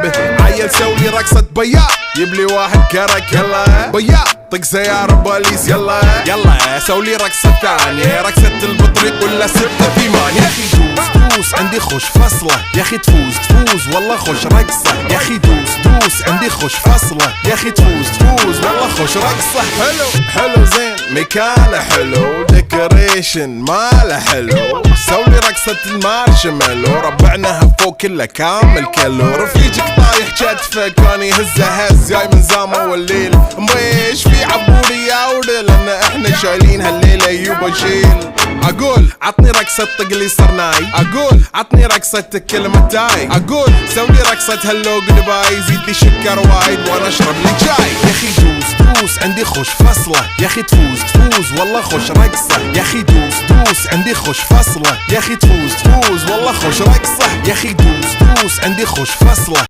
جيبه. عيل سوي رقصة بياع يبلي واحد كرك يلا بياع طق سيارة بوليس يلا يلا سولي رقصة ثانية رقصة البطريق ولا 6 في مان. يا اخي دوس عندي خوش فصلة يا اخي تفوز والله خوش رقصة. يا اخي دوس عندي خوش فصلة يا اخي تفوز والله خوش رقصة. حلو زين مكانه حلو ديكوريشن ماله حلو. سولي رقصة المارشميلو ربعناها فوق كله كامل كيلو. رفيجك طايح كتفك كان يهزه هز جاي من زامه والليل مبيش في عبوري يا ولد لان احنا شايلين هالليلة يوبا شيل. اقول عطني رقصة طقلي صرناي اقول عطني رقصة كلمة تاي اقول سولي رقصة هلو جودباي زيد لي شكر وايد وانا اشرب لي جاي. يا اخي دوس عندي خوش فصلة يا اخي تفوز والله خوش رقصة. يا اخي دوس عندي خوش فصلة يا اخي تفوز والله خوش رقصة. يا اخي دوس عندي خوش فصلة.